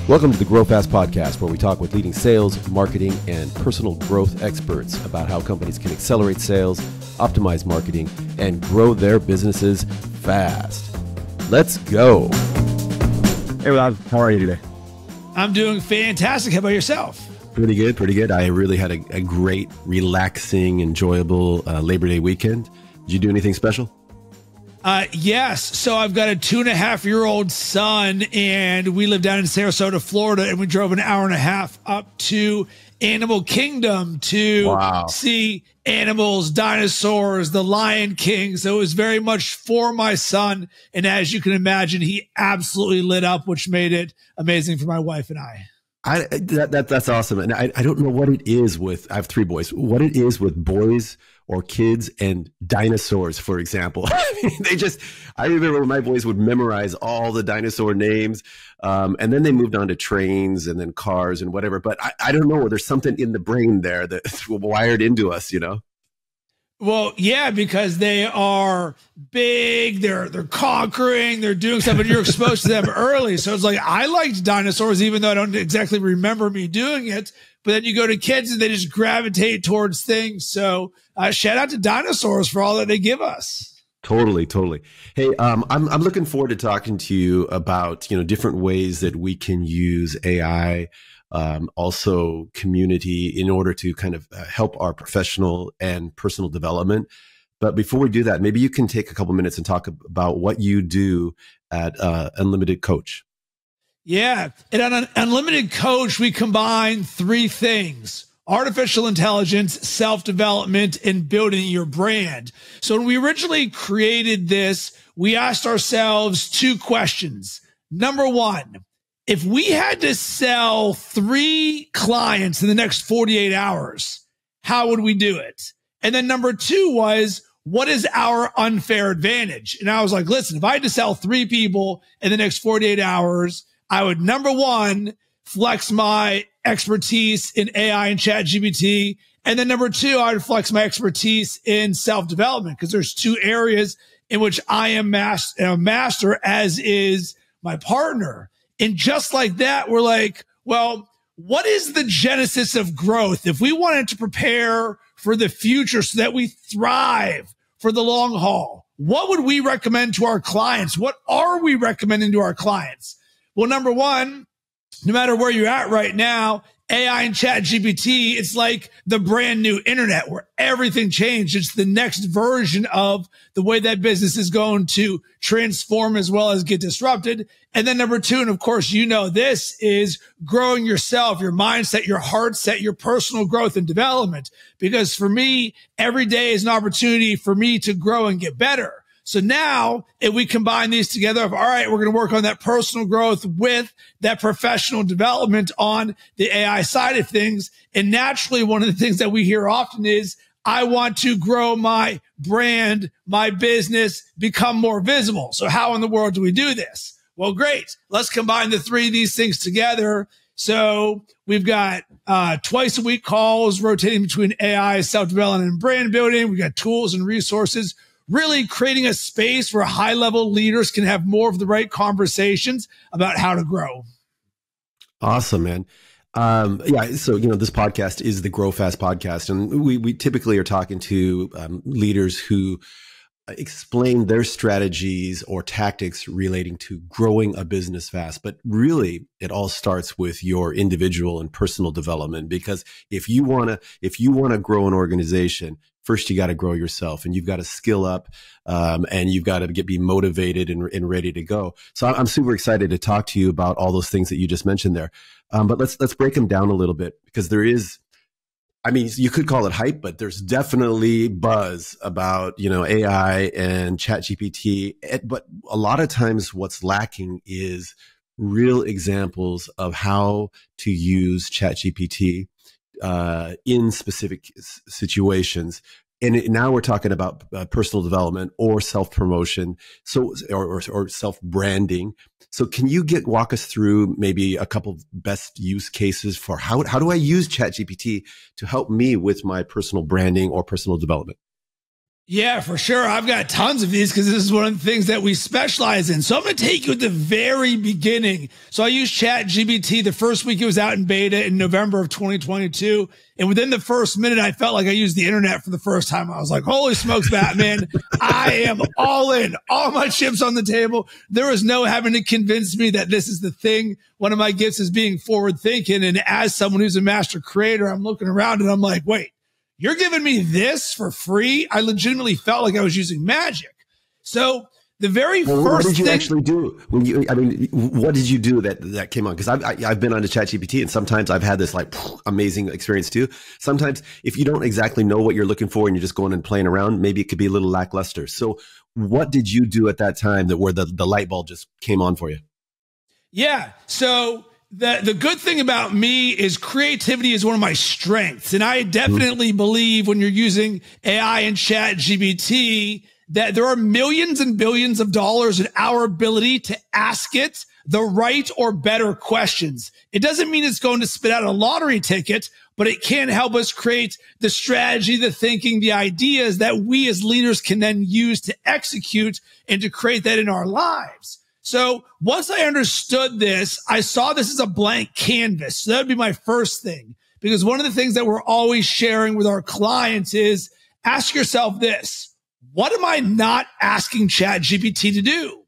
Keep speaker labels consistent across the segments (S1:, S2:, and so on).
S1: Welcome to the Grow Fast podcast, where we talk with leading sales, marketing, and personal growth experts about how companies can accelerate sales, optimize marketing, and grow their businesses fast. Let's go.
S2: Hey, Rob, how are you today?
S3: I'm doing fantastic. How about yourself?
S1: Pretty good, pretty good. I really had a great, relaxing, enjoyable Labor Day weekend. Did you do anything special?
S3: Yes. So I've got a 2.5-year-old son, and we live down in Sarasota, Florida, and we drove an hour and a half up to Animal Kingdom to see animals, dinosaurs, the Lion King. So it was very much for my son. And as you can imagine, he absolutely lit up, which made it amazing for my wife and I.
S1: That's awesome. And I don't know what it is with, I have 3 boys, what it is with boys or kids and dinosaurs, for example. I mean, I remember my boys would memorize all the dinosaur names. And then they moved on to trains and then cars and whatever. But I don't know, there's something in the brain there that's wired into us, you know?
S3: Well, yeah, because they are big, they're conquering, they're doing stuff, and you're exposed to them early. So it's like, I liked dinosaurs, even though I don't exactly remember me doing it. But then you go to kids and they just gravitate towards things. So shout out to dinosaurs for all that they give us.
S1: Totally. Hey, I'm looking forward to talking to you about, different ways that we can use AI, also community, in order to kind of help our professional and personal development. But before we do that, maybe you can take a couple minutes and talk about what you do at Unlimited Coach.
S3: Yeah. And on Unlimited Coach, we combine 3 things: artificial intelligence, self-development, and building your brand. So when we originally created this, we asked ourselves 2 questions. Number 1, if we had to sell 3 clients in the next 48 hours, how would we do it? And then number 2 was, what is our unfair advantage? And I was like, listen, if I had to sell 3 people in the next 48 hours, I would, number 1, flex my expertise in AI and ChatGPT. And then number 2, I would flex my expertise in self-development, because there's 2 areas in which I am a master, as is my partner. And just like that, we're like, well, what is the genesis of growth? If we wanted to prepare for the future so that we thrive for the long haul, what would we recommend to our clients? What are we recommending to our clients? Well, number 1, no matter where you're at right now, AI and ChatGPT, it's like the brand new internet where everything changed. It's the next version of the way that business is going to transform as well as get disrupted. And then number 2, and of course, this is growing yourself, your mindset, your heart set, your personal growth and development. Because for me, every day is an opportunity for me to grow and get better. So now, if we combine these together, all right, we're going to work on that personal growth with that professional development on the AI side of things. And naturally, one of the things that we hear often is, I want to grow my brand, my business, become more visible. So how in the world do we do this? Well, great. Let's combine the 3 of these things together. So we've got twice a week calls rotating between AI, self-development, and brand building. We've got tools and resources, really creating a space where high-level leaders can have more of the right conversations about how to grow.
S1: Awesome, man. Yeah, so, this podcast is the Grow Fast podcast, and we typically are talking to leaders who explain their strategies or tactics relating to growing a business fast. But really, it all starts with your individual and personal development, because if you want to grow an organization, first you got to grow yourself, and you've got to skill up, and you've got to be motivated and ready to go. So I'm super excited to talk to you about all those things that you just mentioned there. But let's break them down a little bit, because there is, you could call it hype, but there's definitely buzz about, AI and ChatGPT. But a lot of times what's lacking is real examples of how to use ChatGPT in specific situations. And now we're talking about personal development or self-promotion, or self-branding. So can you walk us through maybe a couple of best use cases for how do I use ChatGPT to help me with my personal branding or personal development?
S3: Yeah, for sure. I've got tons of these because this is one of the things that we specialize in. So I'm going to take you at the very beginning. So I used ChatGPT the first week it was out in beta in November of 2022. And within the first minute, I felt like I used the internet for the first time. I was like, holy smokes, Batman, I am all in, all my chips on the table. There is no having to convince me that this is the thing. One of my gifts is being forward thinking. And as someone who's a master creator, I'm looking around and I'm like, wait, you're giving me this for free? I legitimately felt like I was using magic. So the very first
S1: what did you
S3: thing,
S1: actually do? What did you do that came on? Because I've been on to ChatGPT, and sometimes I've had this like amazing experience too. Sometimes if you don't exactly know what you're looking for and you're just going and playing around, maybe it could be a little lackluster. So what did you do at that time where the light bulb just came on for you?
S3: Yeah. So the good thing about me is creativity is one of my strengths. And I definitely believe when you're using AI and ChatGPT that there are millions and billions of dollars in our ability to ask it the right or better questions. It doesn't mean it's going to spit out a lottery ticket, but it can help us create the strategy, the thinking, the ideas that we as leaders can then use to execute and to create that in our lives. So once I understood this, I saw this as a blank canvas. So that would be my first thing, because one of the things that we're always sharing with our clients is ask yourself this: what am I not asking ChatGPT to do?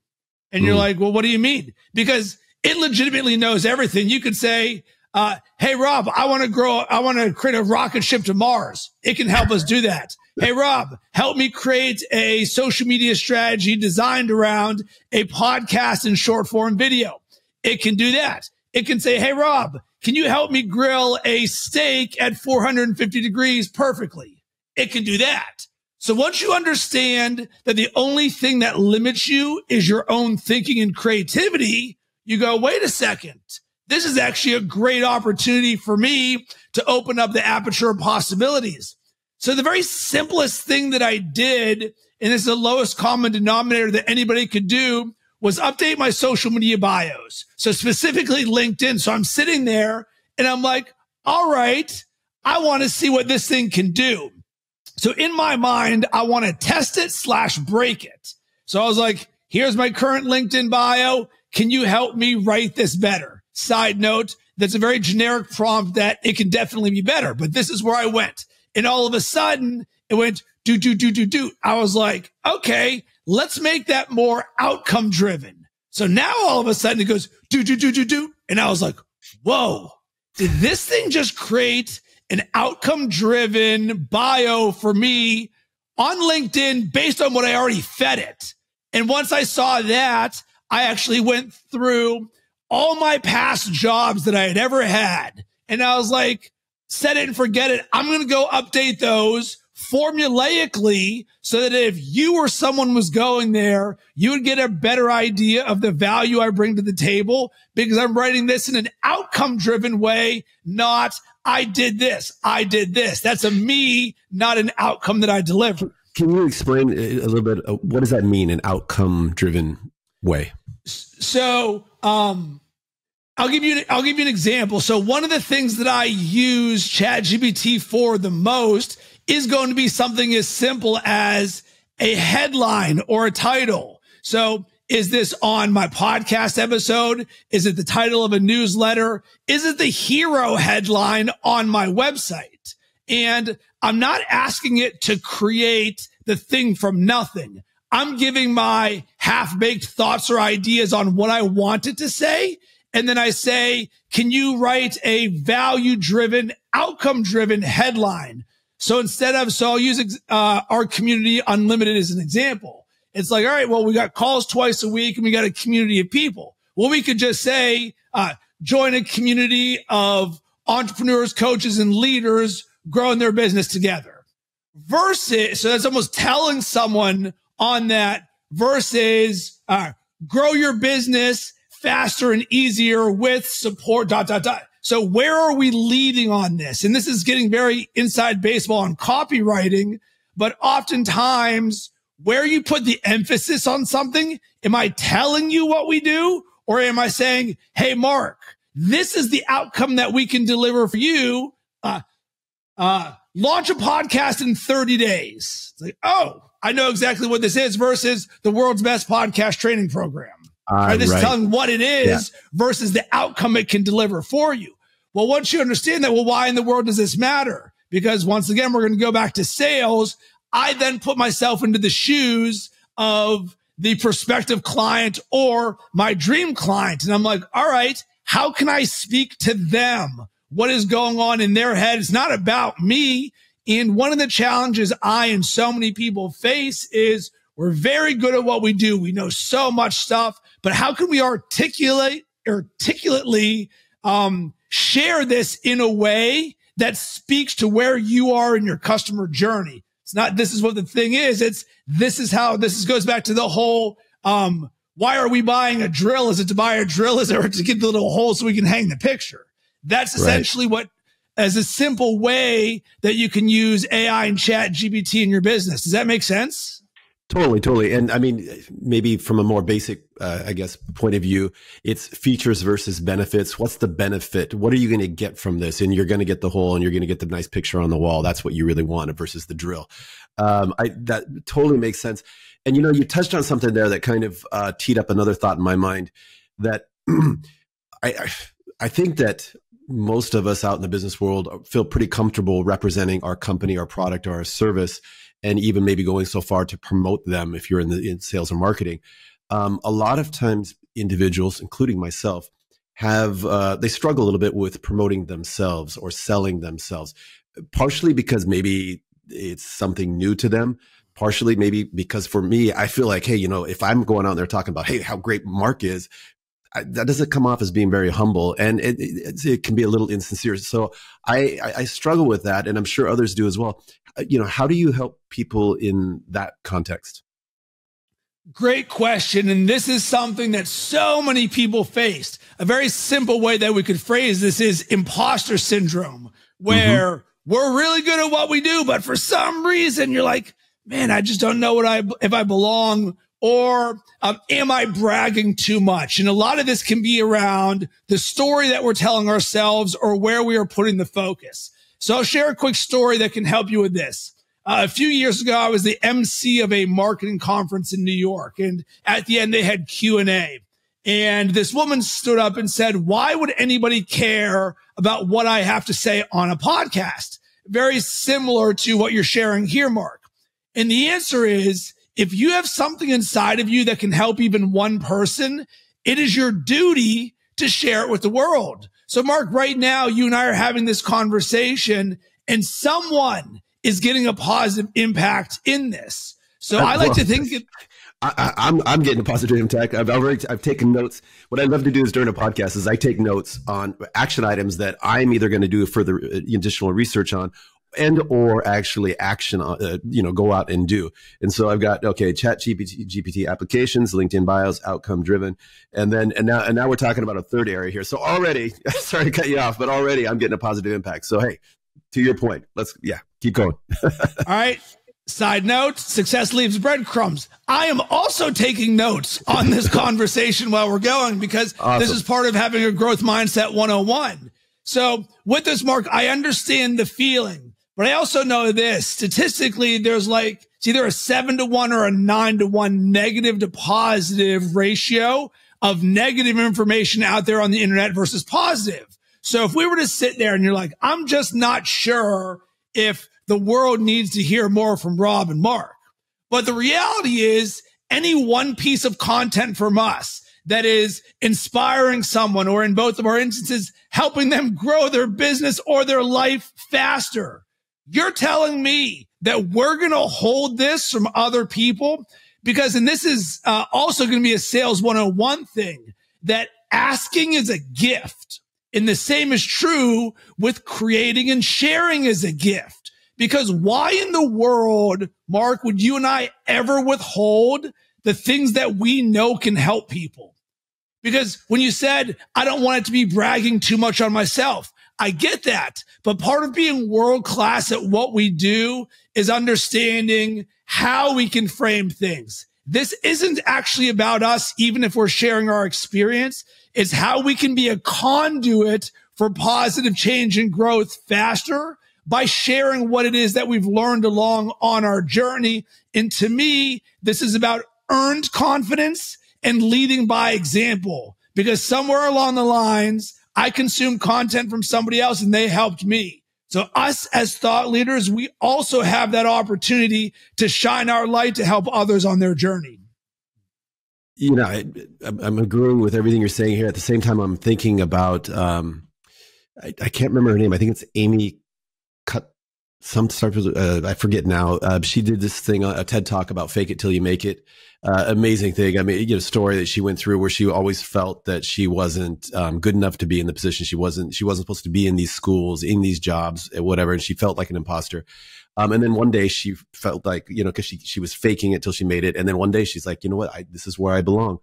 S3: And you're like, well, what do you mean? Because it legitimately knows everything. You could say, hey, Rob, I want to create a rocket ship to Mars. It can help us do that. Hey, Rob, help me create a social media strategy designed around a podcast and short form video. It can do that. It can say, hey, Rob, can you help me grill a steak at 450 degrees perfectly? It can do that. So once you understand that the only thing that limits you is your own thinking and creativity, you go, wait a second. This is actually a great opportunity for me to open up the aperture of possibilities. So the very simplest thing that I did, and this is the lowest common denominator that anybody could do, was update my social media bios. So specifically LinkedIn. So I'm sitting there and I'm like, all right, I want to see what this thing can do. So in my mind, I want to test it / break it. So I was like, here's my current LinkedIn bio. Can you help me write this better? Side note, that's a very generic prompt that it can definitely be better, but this is where I went. And all of a sudden it went do. I was like, okay, let's make that more outcome driven. So now all of a sudden it goes do. And I was like, whoa, did this thing just create an outcome driven bio for me on LinkedIn based on what I already fed it? And once I saw that, I actually went through all my past jobs that I had ever had. And I was like, set it and forget it. I'm going to go update those formulaically so that if you or someone was going there, you would get a better idea of the value I bring to the table, because I'm writing this in an outcome driven way, not I did this. That's a me, not an outcome that I deliver.
S1: Can you explain a little bit? What does that mean, an outcome driven way?
S3: So, I'll give you an example. So one of the things that I use ChatGPT for the most is going to be something as simple as a headline or a title. So is this on my podcast episode? Is it the title of a newsletter? Is it the hero headline on my website? And I'm not asking it to create the thing from nothing. I'm giving my half-baked thoughts or ideas on what I want it to say. And then I say, can you write a value-driven, outcome-driven headline? So I'll use our community unlimited as an example. It's like, all right, well, we got calls twice a week and we got a community of people. Well, we could just say, join a community of entrepreneurs, coaches, and leaders growing their business together. Versus, so that's almost telling someone on that, versus grow your business faster and easier with support, ... So where are we leading on this? And this is getting very inside baseball on copywriting, but oftentimes where you put the emphasis on something, am I telling you what we do? Or am I saying, hey, Mark, this is the outcome that we can deliver for you. Launch a podcast in 30 days. It's like, oh, I know exactly what this is versus the world's best podcast training program. Right? This is telling what it is versus the outcome it can deliver for you. Well, once you understand that, well, why in the world does this matter? Because once again, we're going to go back to sales. I then put myself into the shoes of the prospective client or my dream client. And I'm like, all right, how can I speak to them? What is going on in their head? It's not about me. And one of the challenges I and so many people face is we're very good at what we do. We know so much stuff, but how can we articulately share this in a way that speaks to where you are in your customer journey? It's not, this is what the thing is. It's, this is how this goes back to the whole, why are we buying a drill? Is it to buy a drill? Is it to get the little hole so we can hang the picture? That's essentially what, as a simple way that you can use AI and chat GPT in your business. Does that make sense?
S1: Totally. And I mean, maybe from a more basic, I guess, point of view, it's features versus benefits. What's the benefit? What are you going to get from this? And you're going to get the hole and you're going to get the nice picture on the wall. That's what you really want versus the drill. That totally makes sense. And, you know, you touched on something there that kind of teed up another thought in my mind that I think that most of us out in the business world feel pretty comfortable representing our company, our product, or our service, and even maybe going so far to promote them if you're in sales or marketing. A lot of times individuals, including myself, they struggle a little bit with promoting themselves or selling themselves, partially because maybe it's something new to them, partially maybe because for me, I feel like, hey, you know, if I'm going out there talking about, hey, how great Mark is, that doesn't come off as being very humble, and it can be a little insincere. So I struggle with that, and I'm sure others do as well. You know, how do you help people in that context?
S3: Great question. And this is something that so many people faced. A very simple way that we could phrase this is imposter syndrome, where we're really good at what we do, but for some reason you're like, man, I just don't know if I belong, or am I bragging too much? And a lot of this can be around the story that we're telling ourselves or where we are putting the focus. So I'll share a quick story that can help you with this. A few years ago, I was the MC of a marketing conference in New York. And at the end, they had Q&A. And this woman stood up and said, why would anybody care about what I have to say on a podcast? Very similar to what you're sharing here, Mark. And the answer is, if you have something inside of you that can help even one person, it is your duty to share it with the world. So Mark, right now, you and I are having this conversation and someone is getting a positive impact in this. So I like to think
S1: I'm getting a positive impact. I've taken notes. What I love to do is during a podcast is I take notes on action items that I'm either going to do further additional research on, and or actually action, go out and do. And so I've got, chat GPT applications, LinkedIn bios, outcome driven. And now we're talking about a third area here. So already, sorry to cut you off, but already I'm getting a positive impact. So, hey, to your point, keep going.
S3: All right. Side note, success leaves breadcrumbs. I am also taking notes on this conversation while we're going, because This is part of having a growth mindset 101. So with this, Mark, I understand the feeling. But I also know this, statistically, there's it's either a 7-to-1 or a 9-to-1 negative to positive ratio of negative information out there on the internet versus positive. So if we were to sit there and you're like, I'm just not sure if the world needs to hear more from Rob and Mark. But the reality is, any one piece of content from us that is inspiring someone, or in both of our instances, helping them grow their business or their life faster, you're telling me that we're going to hold this from other people? Because, and this is also going to be a sales 101 thing, that asking is a gift. And the same is true with creating and sharing as a gift. Because why in the world, Mark, would you and I ever withhold the things that we know can help people? Because when you said, I don't want it to be bragging too much on myself, I get that. But part of being world-class at what we do is understanding how we can frame things. This isn't actually about us, even if we're sharing our experience. It's how we can be a conduit for positive change and growth faster by sharing what it is that we've learned along on our journey. And to me, this is about earned confidence and leading by example, because somewhere along the lines, I consumed content from somebody else and they helped me. So us as thought leaders, we also have that opportunity to shine our light to help others on their journey.
S1: You know, I'm agreeing with everything you're saying here. At the same time, I'm thinking about, I can't remember her name. I think it's Amy Cut. I forget now. She did this thing, a TED Talk about fake it till you make it. Amazing thing. I mean, you know, story that she went through where she always felt that she wasn't good enough to be in the position. She wasn't supposed to be in these schools, in these jobs, whatever. And she felt like an imposter. And then one day she felt like, you know, cause she was faking it till she made it. And then one day she's like, you know what, this is where I belong.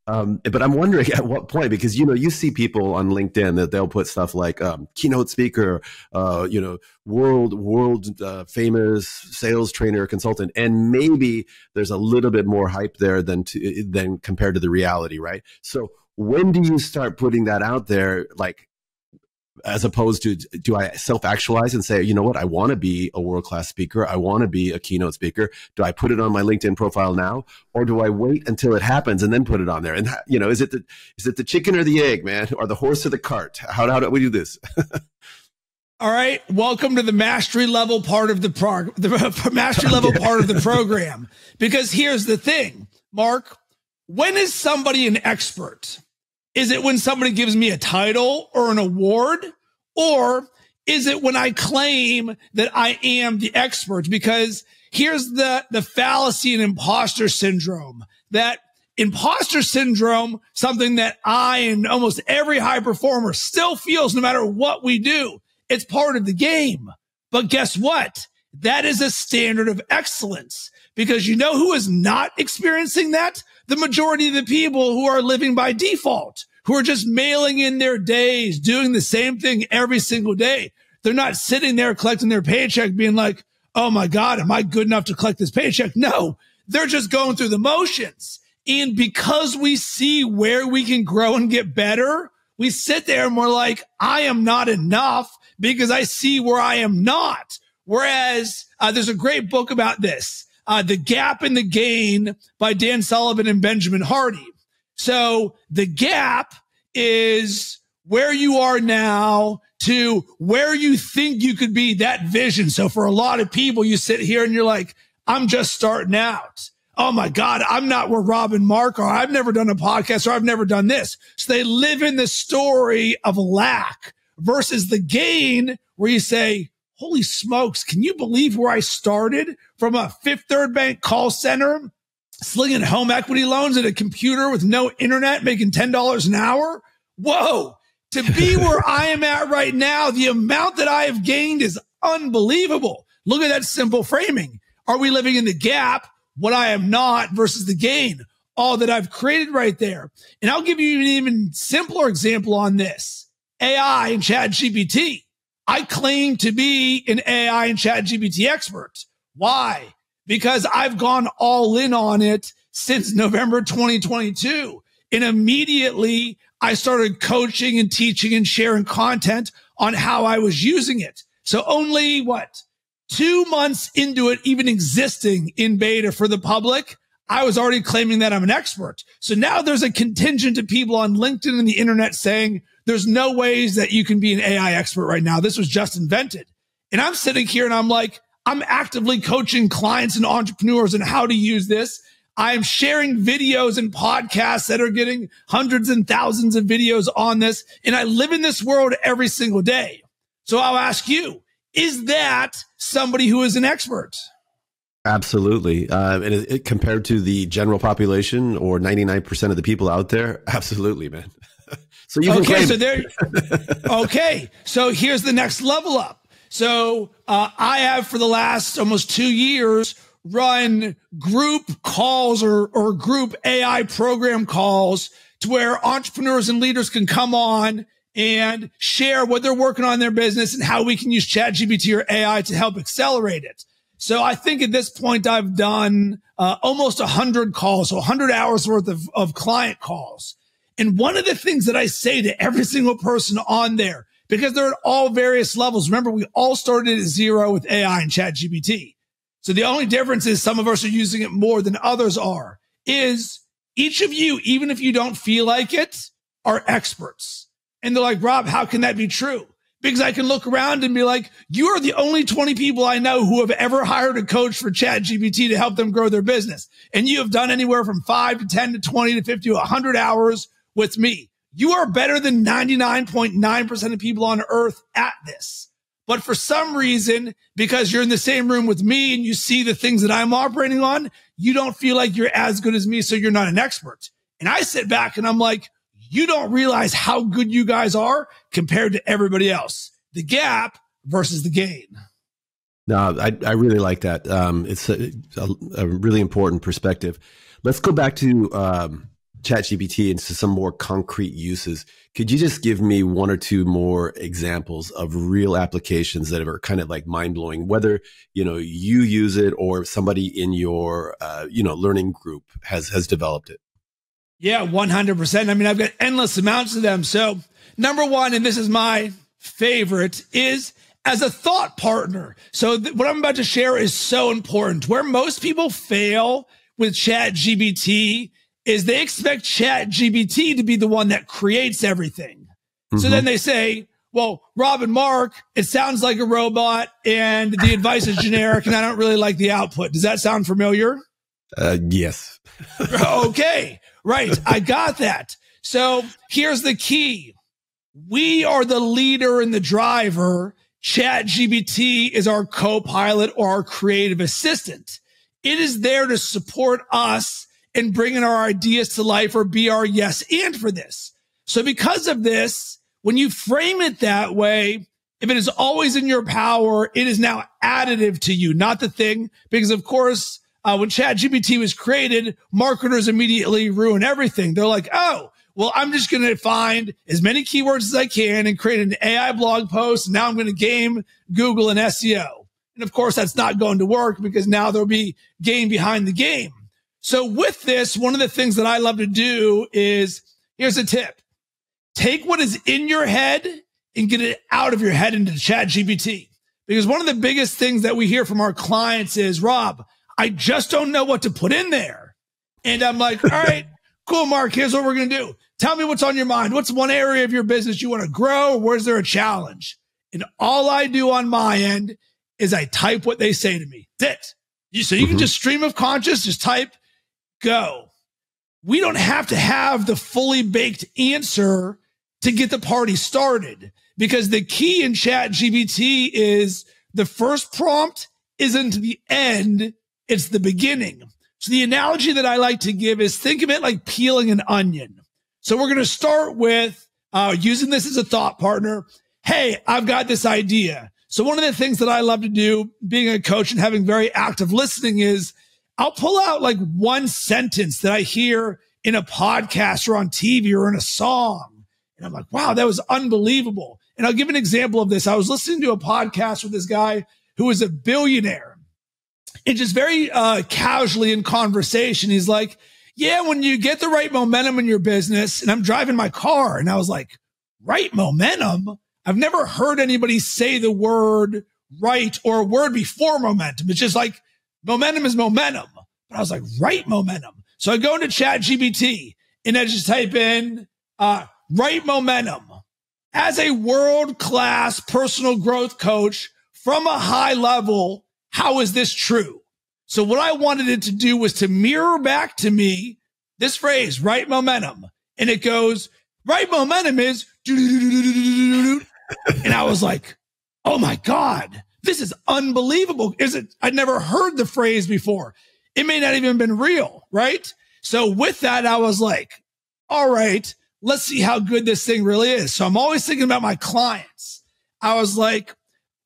S1: But I'm wondering at what point, because, you know, you see people on LinkedIn that they'll put stuff like, keynote speaker, you know, world famous sales trainer, consultant. And maybe there's a little bit more hype there than compared to the reality. Right. So when do you start putting that out there? Like, as opposed to, do I self-actualize and say, you know what, I want to be a world-class speaker. I want to be a keynote speaker. Do I put it on my LinkedIn profile now, or do I wait until it happens and then put it on there? And, you know, is it the chicken or the egg, man, or the horse or the cart? How do we do this?
S3: All right. Welcome to the mastery level part of the mastery level part of the program. Because here's the thing, Mark, when is somebody an expert? Is it when somebody gives me a title or an award? Or is it when I claim that I am the expert? Because here's the fallacy in imposter syndrome. That imposter syndrome, something that I and almost every high performer still feels no matter what we do. It's part of the game. But guess what? That is a standard of excellence. Because you know who is not experiencing that? The majority of the people who are living by default, who are just mailing in their days, doing the same thing every single day. They're not sitting there collecting their paycheck being like, oh my God, am I good enough to collect this paycheck? No, they're just going through the motions. And because we see where we can grow and get better, we sit there and we're like, I am not enough because I see where I am not. Whereas there's a great book about this. The Gap and the Gain by Dan Sullivan and Benjamin Hardy. So the gap is where you are now to where you think you could be, that vision. So for a lot of people, you sit here and you're like, I'm just starting out. Oh my God, I'm not where Rob and Mark are. I've never done a podcast or I've never done this. So they live in the story of lack versus the gain where you say, holy smokes, can you believe where I started from a Fifth Third Bank call center, slinging home equity loans at a computer with no internet, making $10 an hour? Whoa, to be where I am at right now, the amount that I have gained is unbelievable. Look at that simple framing. Are we living in the gap, what I am not versus the gain, all that I've created right there? And I'll give you an even simpler example on this. AI and ChatGPT. I claim to be an AI and ChatGPT expert. Why? Because I've gone all in on it since November 2022. And immediately I started coaching and teaching and sharing content on how I was using it. So only 2 months into it even existing in beta for the public, I was already claiming that I'm an expert. So now there's a contingent of people on LinkedIn and the internet saying there's no ways that you can be an AI expert right now. This was just invented. And I'm sitting here and I'm like, I'm actively coaching clients and entrepreneurs on how to use this. I'm sharing videos and podcasts that are getting hundreds and thousands of videos on this. And I live in this world every single day. So I'll ask you, is that somebody who is an expert?
S1: Absolutely. And compared to the general population or 99% of the people out there, absolutely, man. So you can claim. So here's the next level up. So I have for the last almost 2 years run group calls or group AI program calls to where entrepreneurs and leaders can come on and share what they're working on in their business and how we can use ChatGPT or AI to help accelerate it. So I think at this point I've done almost 100 calls, so 100 hours worth of client calls. And one of the things that I say to every single person on there,
S3: because they're at all various levels. Remember, we all started at zero with AI and ChatGPT. So the only difference is some of us are using it more than others are. Is each of you, even if you don't feel like it, are experts. And they're like, Rob, how can that be true? Because I can look around and be like, you are the only 20 people I know who have ever hired a coach for ChatGPT to help them grow their business. And you have done anywhere from 5 to 10 to 20 to 50 to 100 hours with me. You are better than 99.9% of people on earth at this. But for some reason, because you're in the same room with me and you see the things that I'm operating on, you don't feel like you're as good as me, so you're not an expert. And I sit back and I'm like, you don't realize how good you guys are compared to everybody else. The gap versus the gain.
S1: No, I really like that. It's a really important perspective. Let's go back to ChatGPT and to some more concrete uses. Could you just give me one or two more examples of real applications that are kind of like mind-blowing, whether, you use it or somebody in your, learning group has developed it?
S3: Yeah, 100%. I mean, I've got endless amounts of them. So number one, and this is my favorite, is as a thought partner. So what I'm about to share is so important. Where most people fail with ChatGPT is they expect ChatGPT to be the one that creates everything. So then they say, well, Rob and Mark, it sounds like a robot and the advice is generic and I don't really like the output. Does that sound familiar?
S1: Yes.
S3: Okay. Right. I got that. So here's the key. We are the leader and the driver. ChatGPT is our co-pilot or our creative assistant. It is there to support us in bringing our ideas to life or be our yes and for this. So because of this, when you frame it that way, if it is always in your power, it is now additive to you, not the thing. Because of course, when ChatGPT was created, marketers immediately ruin everything. They're like, oh, well, I'm just going to find as many keywords as I can and create an AI blog post. And now I'm going to game Google and SEO. And of course, that's not going to work because now there'll be game behind the game. So with this, one of the things that I love to do is, here's a tip. Take what is in your head and get it out of your head into ChatGPT. Because one of the biggest things that we hear from our clients is, Rob, I just don't know what to put in there. And I'm like, all right, cool, Mark, here's what we're going to do. Tell me what's on your mind. What's one area of your business you want to grow? Or where's there a challenge? And all I do on my end is I type what they say to me. That's it. So you can just stream of conscious, just type, go. We don't have to have the fully baked answer to get the party started, because the key in ChatGPT is the first prompt isn't the end. It's the beginning. So the analogy that I like to give is think of it like peeling an onion. So we're going to start with using this as a thought partner. Hey, I've got this idea. So one of the things that I love to do being a coach and having very active listening is I'll pull out like one sentence that I hear in a podcast or on TV or in a song. And I'm like, wow, that was unbelievable. And I'll give an example of this. I was listening to a podcast with this guy who was a billionaire. And just very casually in conversation, he's like, yeah, when you get the right momentum in your business, and I'm driving my car, and I was like, right momentum? I've never heard anybody say the word right or a word before momentum. It's just like momentum is momentum. But I was like, right momentum. So I go into ChatGPT and I just type in right momentum. As a world-class personal growth coach from a high level, how is this true? So what I wanted it to do was to mirror back to me this phrase, right momentum. And it goes, right momentum is, and I was like, oh my God, this is unbelievable. I'd never heard the phrase before. It may not even been real, right? So with that, I was like, all right, let's see how good this thing really is. So I'm always thinking about my clients. I was like,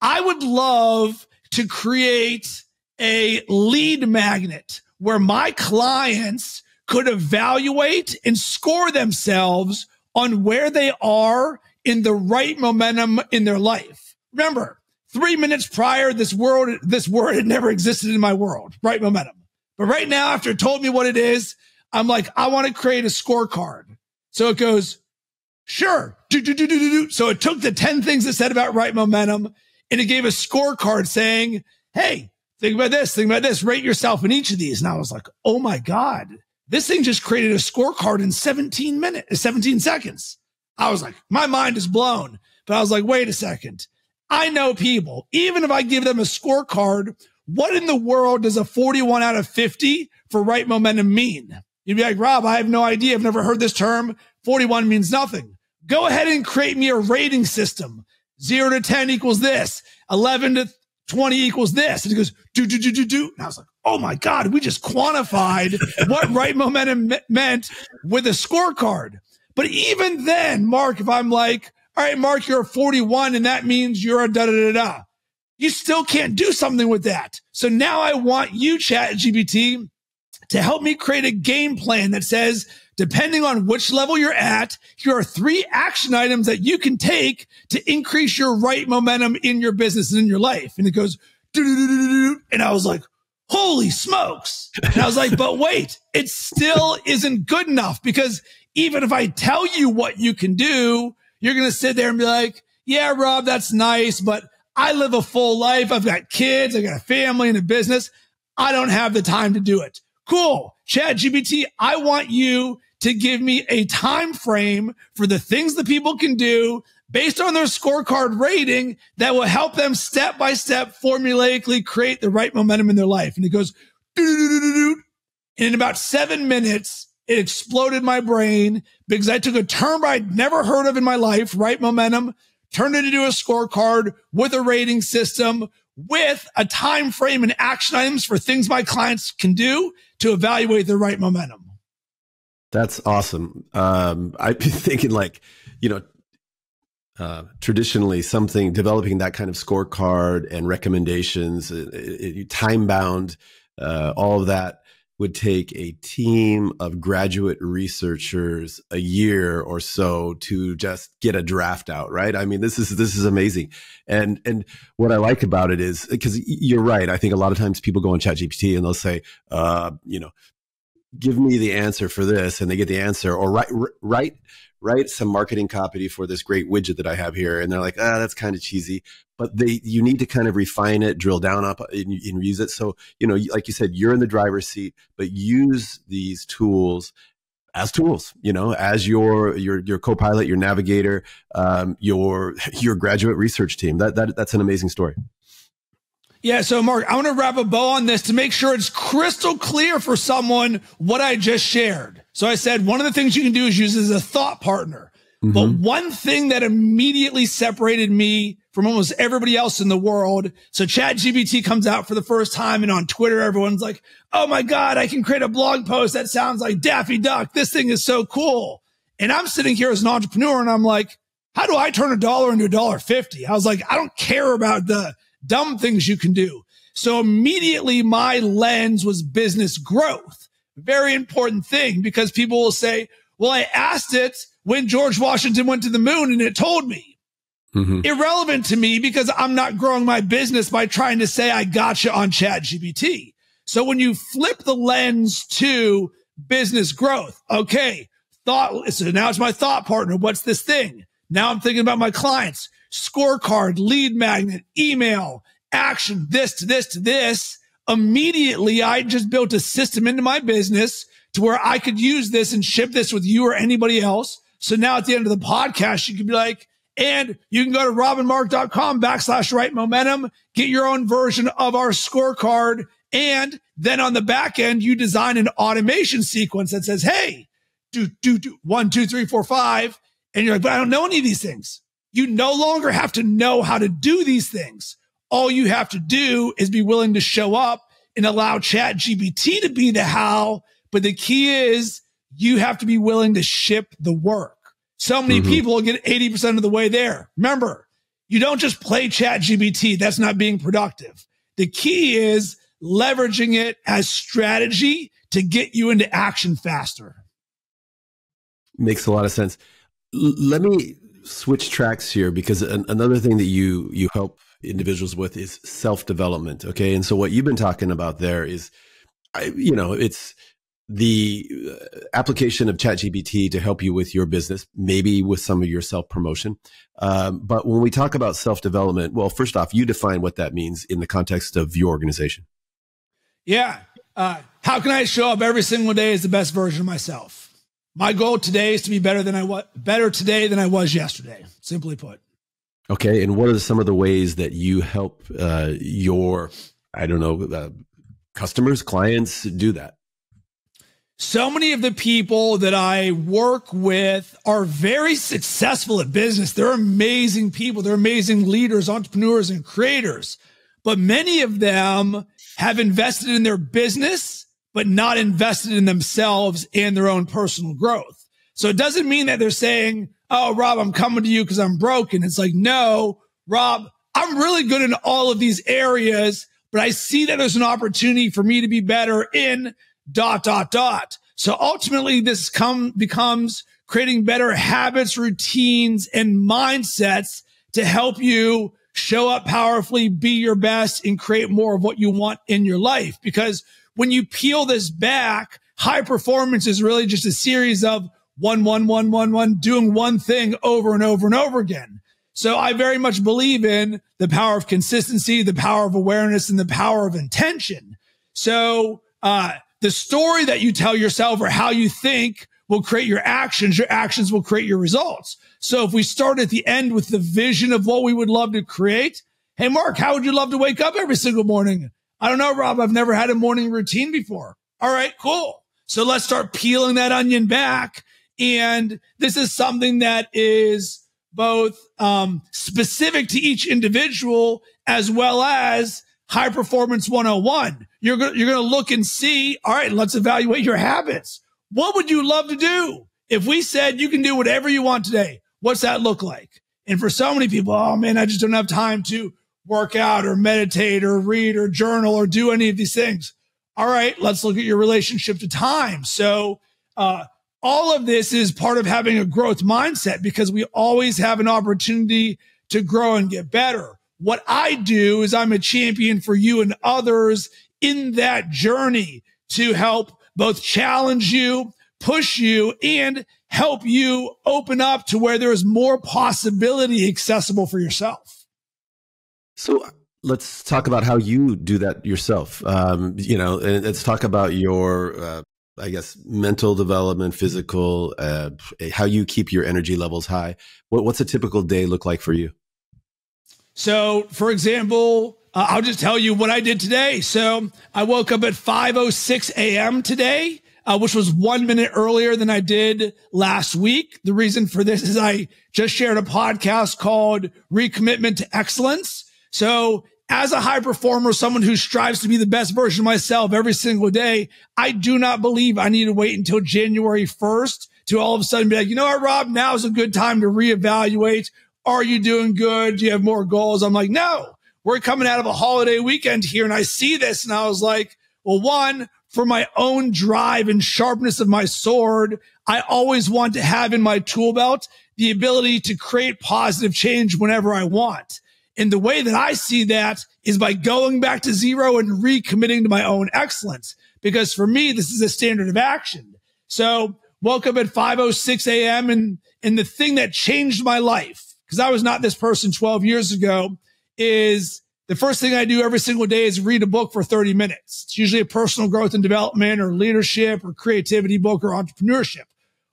S3: I would love to create a lead magnet where my clients could evaluate and score themselves on where they are in the right momentum in their life. Remember, 3 minutes prior, this word had never existed in my world, right momentum. But right now, after it told me what it is, I'm like, I want to create a scorecard. So it goes Sure. So it took the 10 things it said about right momentum and it gave a scorecard saying, hey, think about this, rate yourself in each of these. And I was like, oh my God, this thing just created a scorecard in 17 seconds. I was like, my mind is blown. But I was like, wait a second. I know people, even if I give them a scorecard, what in the world does a 41 out of 50 for right momentum mean? You'd be like, Rob, I have no idea. I've never heard this term. 41 means nothing. Go ahead and create me a rating system. 0 to 10 equals this. 11 to 20 equals this. And it goes, do. And I was like, oh my God, we just quantified what right momentum meant with a scorecard. But even then, Mark, if I'm like, all right, Mark, you're a 41 and that means you're a da-da-da-da. You still can't do something with that. So now I want you, ChatGPT, to help me create a game plan that says, depending on which level you're at, here are 3 action items that you can take to increase your right momentum in your business and in your life. And it goes, and I was like, holy smokes. And I was like, but wait, it still isn't good enough, because even if I tell you what you can do, you're going to sit there and be like, yeah, Rob, that's nice, but I live a full life. I've got kids. I got a family and a business. I don't have the time to do it. Cool. ChatGPT, I want you to give me a time frame for the things that people can do based on their scorecard rating that will help them step by step formulaically create the right momentum in their life. And it goes, and in about 7 minutes, it exploded my brain because I took a term I'd never heard of in my life, right momentum, turned it into a scorecard with a rating system, with a time frame and action items for things my clients can do to evaluate their right momentum.
S1: That's awesome. I've been thinking, like, traditionally developing that kind of scorecard and recommendations, time bound, all of that would take a team of graduate researchers a year or so to just get a draft out, right? I mean, this is amazing. And what I like about it is, because you're right, I think a lot of times people go on ChatGPT and they'll say, give me the answer for this, and they get the answer, or write some marketing copy for this great widget that I have here. And they're like, that's kind of cheesy, but you need to kind of refine it, drill down up and use it. So, like you said, you're in the driver's seat, but use these tools as tools, as your co-pilot, your navigator, your graduate research team. That's an amazing story.
S3: Yeah. So Mark, I want to wrap a bow on this to make sure it's crystal clear for someone what I just shared. So I said, one of the things you can do is use it as a thought partner. Mm-hmm. But one thing that immediately separated me from almost everybody else in the world. So ChatGPT comes out for the first time, and on Twitter, everyone's like, oh my God, I can create a blog post that sounds like Daffy Duck. This thing is so cool. And I'm sitting here as an entrepreneur and I'm like, how do I turn $1 into $1.50? I was like, I don't care about the dumb things you can do. So immediately my lens was business growth. Very important thing, because people will say, well, I asked it when George Washington went to the moon and it told me. Mm-hmm. Irrelevant to me, because I'm not growing my business by trying to say I got you on ChatGPT. So when you flip the lens to business growth, okay, so now it's my thought partner. What's this thing? Now I'm thinking about my clients, scorecard, lead magnet, email, action, this to this to this. Immediately, I just built a system into my business to where I could use this and ship this with you or anybody else. So now at the end of the podcast, you can be like, and you can go to robinmark.com/right momentum, get your own version of our scorecard. And then on the back end, you design an automation sequence that says, hey, do 1, 2, 3, 4, 5. And you're like, but I don't know any of these things. You no longer have to know how to do these things. All you have to do is be willing to show up and allow ChatGPT to be the how. But the key is you have to be willing to ship the work. So many people get 80% of the way there. Remember, you don't just play ChatGPT. That's not being productive. The key is leveraging it as strategy to get you into action faster.
S1: Makes a lot of sense. Let me switch tracks here, because another thing that you help individuals with is self-development. Okay. And so what you've been talking about there is, it's the application of ChatGPT to help you with your business, maybe with some of your self-promotion. But when we talk about self-development, well, first off, you define what that means in the context of your organization.
S3: Yeah. How can I show up every single day as the best version of myself? My goal today is to be better today than I was yesterday, simply put.
S1: Okay. And what are some of the ways that you help your, customers, clients do that?
S3: So many of the people that I work with are very successful at business. They're amazing people. They're amazing leaders, entrepreneurs, and creators. But many of them have invested in their business, but not invested in themselves and their own personal growth. So it doesn't mean that they're saying, oh, Rob, I'm coming to you because I'm broken. It's like, no, Rob, I'm really good in all of these areas, but I see that there's an opportunity for me to be better in ... So ultimately this becomes creating better habits, routines, and mindsets to help you show up powerfully, be your best, and create more of what you want in your life. Because when you peel this back, high performance is really just a series of one, doing one thing over and over and over again. So I very much believe in the power of consistency, the power of awareness, and the power of intention. So, the story that you tell yourself or how you think will create your actions will create your results. So if we start at the end with the vision of what we would love to create, hey, Mark, how would you love to wake up every single morning? I don't know, Rob, I've never had a morning routine before. All right, cool. So let's start peeling that onion back. And this is something that is both specific to each individual as well as High Performance 101. You're going to look and see, all right, let's evaluate your habits. What would you love to do? If we said you can do whatever you want today, what's that look like? And for so many people, oh man, I just don't have time to work out or meditate or read or journal or do any of these things. All right, let's look at your relationship to time. So all of this is part of having a growth mindset because we always have an opportunity to grow and get better. What I do is I'm a champion for you and others in that journey to help both challenge you, push you, and help you open up to where there is more possibility accessible for yourself.
S1: So let's talk about how you do that yourself. And let's talk about your, mental development, physical, how you keep your energy levels high. What's a typical day look like for you?
S3: So, for example, I'll just tell you what I did today. So I woke up at 5:06 a.m. today, which was 1 minute earlier than I did last week. The reason for this is I just shared a podcast called Recommitment to Excellence. So as a high performer, someone who strives to be the best version of myself every single day, I do not believe I need to wait until January 1st to all of a sudden be like, you know what, Rob, now is a good time to reevaluate. Are you doing good? Do you have more goals? I'm like, no, we're coming out of a holiday weekend here. And I see this and I was like, well, one, for my own drive and sharpness of my sword, I always want to have in my tool belt the ability to create positive change whenever I want. And the way that I see that is by going back to zero and recommitting to my own excellence. Because for me, this is a standard of action. So woke up at 5:06 a.m. and the thing that changed my life, because I was not this person 12 years ago, is the first thing I do every single day is read a book for 30 minutes. It's usually a personal growth and development or leadership or creativity book or entrepreneurship.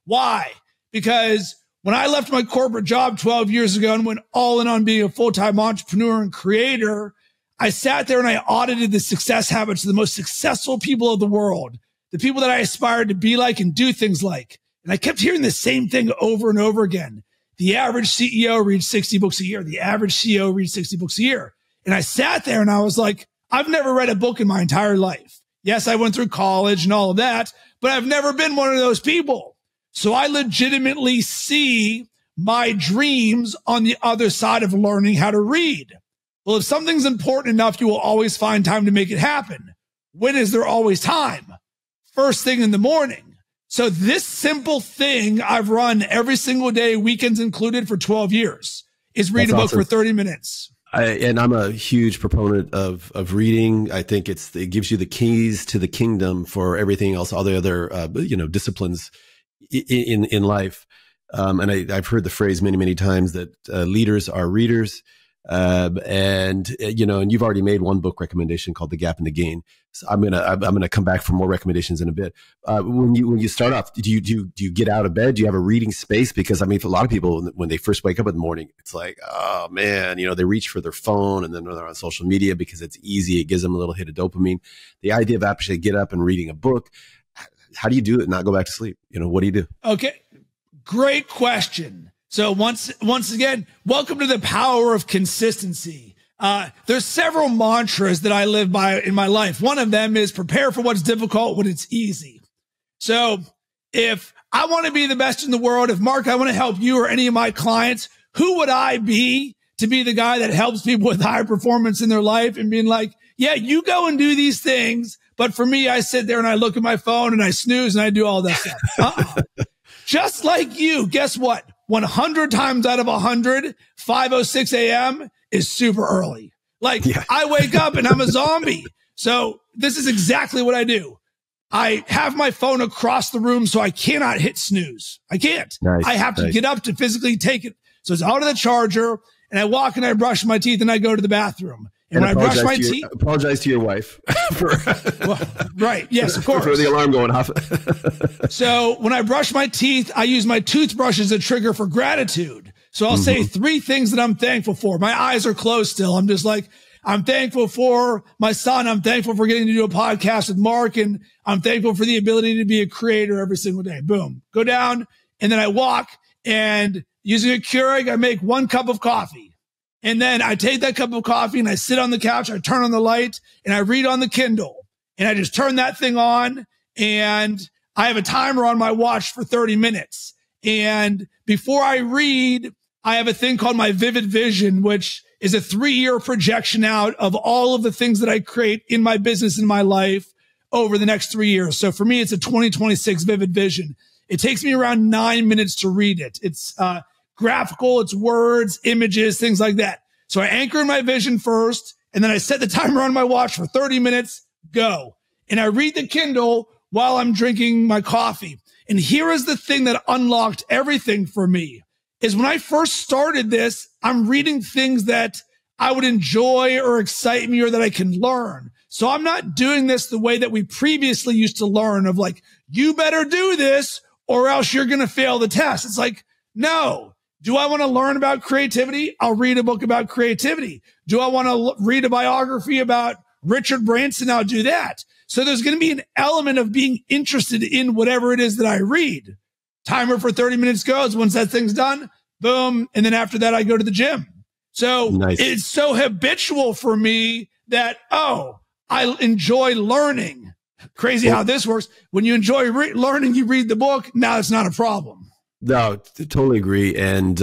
S3: Why? Because when I left my corporate job 12 years ago and went all in on being a full-time entrepreneur and creator, I sat there and I audited the success habits of the most successful people of the world, the people that I aspired to be like and do things like. And I kept hearing the same thing over and over again. The average CEO reads 60 books a year. The average CEO reads 60 books a year. And I sat there and I was like, I've never read a book in my entire life. Yes, I went through college and all of that, but I've never been one of those people. So I legitimately see my dreams on the other side of learning how to read. Well, if something's important enough, you will always find time to make it happen. When is there always time? First thing in the morning. So this simple thing I've run every single day, weekends included, for 12 years, is read a book for 30 minutes.
S1: And I'm a huge proponent of reading. I think it gives you the keys to the kingdom for everything else, all the other, disciplines in life. And I've heard the phrase many, many times that leaders are readers. And you've already made one book recommendation called The Gap and the Gain. So I'm gonna come back for more recommendations in a bit. When you start off, do you get out of bed? Do you have a reading space? Because I mean, for a lot of people, when they first wake up in the morning, it's like, oh man, they reach for their phone and then they're on social media because it's easy. It gives them a little hit of dopamine. The idea of actually get up and reading a book, how do you do it and not go back to sleep? What do you do?
S3: Okay, great question. So once again, welcome to the power of consistency. There's several mantras that I live by in my life. One of them is prepare for what's difficult when it's easy. So if I want to be the best in the world, if Mark, I want to help you or any of my clients, who would I be to be the guy that helps people with high performance in their life and being like, yeah, you go and do these things. But for me, I sit there and I look at my phone and I snooze and I do all that stuff. Just like you, guess what? 100 times out of 100, 5:06 a.m. is super early. I wake up and I'm a zombie. So this is exactly what I do. I have my phone across the room so I cannot hit snooze. I can't.
S1: Nice,
S3: I have to get up to physically take it. So it's out of the charger and I walk and I brush my teeth and I go to the bathroom. And when I brush my teeth,
S1: apologize to your wife for
S3: right. Yes, of course.
S1: For the alarm going off.
S3: So when I brush my teeth, I use my toothbrush as a trigger for gratitude. So I'll say 3 things that I'm thankful for. My eyes are closed still. I'm just like, I'm thankful for my son. I'm thankful for getting to do a podcast with Mark. And I'm thankful for the ability to be a creator every single day. Boom. Go down. And then I walk and using a Keurig, I make 1 cup of coffee. And then I take that cup of coffee and I sit on the couch, I turn on the light and I read on the Kindle and I just turn that thing on and I have a timer on my watch for 30 minutes. And before I read, I have a thing called my vivid vision, which is a 3-year projection out of all of the things that I create in my business, in my life over the next 3 years. So for me, it's a 2026 vivid vision. It takes me around 9 minutes to read it. It's, graphical, it's words, images, things like that. So I anchor in my vision first, and then I set the timer on my watch for 30 minutes, go. And I read the Kindle while I'm drinking my coffee. And here is the thing that unlocked everything for me is when I first started this, I'm reading things that I would enjoy or excite me or that I can learn. So I'm not doing this the way that we previously used to learn of like, you better do this or else you're going to fail the test. It's like, no. Do I want to learn about creativity? I'll read a book about creativity. Do I want to read a biography about Richard Branson? I'll do that. So there's going to be an element of being interested in whatever it is that I read. Timer for 30 minutes goes. Once that thing's done, boom. And then after that, I go to the gym. So It's so habitual for me that, I enjoy learning. Crazy how this works. When you enjoy learning, you read the book. Now it's not a problem.
S1: No, totally agree. And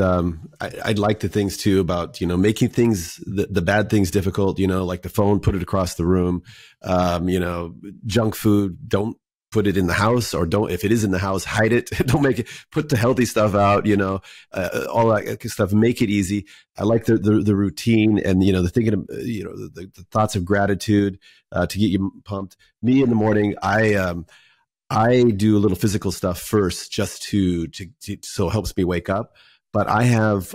S1: I like the things too about, making things, the bad things difficult, like the phone, put it across the room, junk food, don't put it in the house or if it is in the house, hide it. Don't make it, put the healthy stuff out, all that stuff, make it easy. I like the routine and, the thinking of, the thoughts of gratitude to get you pumped. Me in the morning, I do a little physical stuff first just to so it helps me wake up. But I have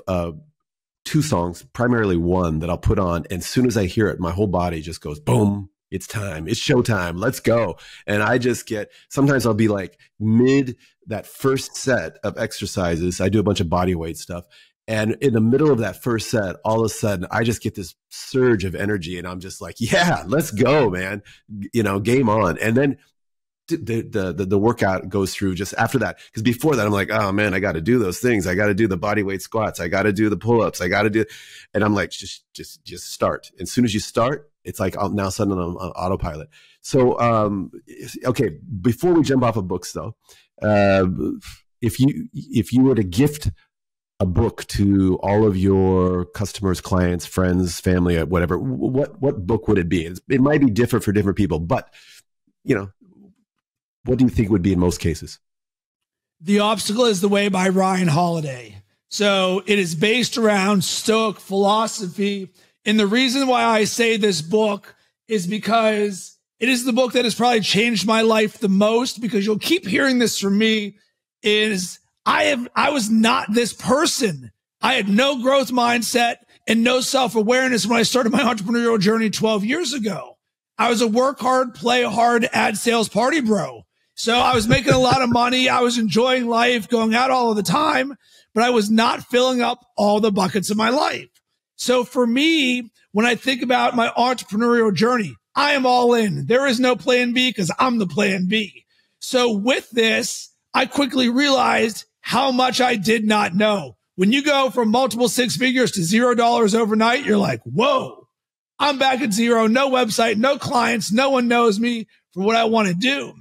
S1: 2 songs, primarily one that I'll put on. And as soon as I hear it, my whole body just goes, boom, it's time. It's showtime. Let's go. And I just sometimes I'll be like mid that first set of exercises. I do a bunch of body weight stuff. And in the middle of that first set, all of a sudden, I just get this surge of energy. And I'm just like, yeah, let's go, man. Game on. And then the workout goes through just after that. Because before that, I'm like, oh man, I got to do those things. I got to do the body weight squats. I got to do the pull-ups. I got to do, and I'm like, just start. As soon as you start, it's like I'll now suddenly on autopilot. So, okay. Before we jump off of books though, if you were to gift a book to all of your customers, clients, friends, family, whatever, what book would it be? It might be different for different people, but what do you think would be in most cases?
S3: The Obstacle is the Way by Ryan Holiday. So it is based around Stoic philosophy. And the reason why I say this book is because it is the book that has probably changed my life the most, because you'll keep hearing this from me is I was not this person. I had no growth mindset and no self-awareness when I started my entrepreneurial journey 12 years ago. I was a work hard, play hard, ad sales party bro. So I was making a lot of money. I was enjoying life, going out all of the time, but I was not filling up all the buckets of my life. So for me, when I think about my entrepreneurial journey, I am all in. There is no plan B because I'm the plan B. So with this, I quickly realized how much I did not know. When you go from multiple six figures to $0 overnight, you're like, whoa, I'm back at zero, no website, no clients, no one knows me for what I want to do.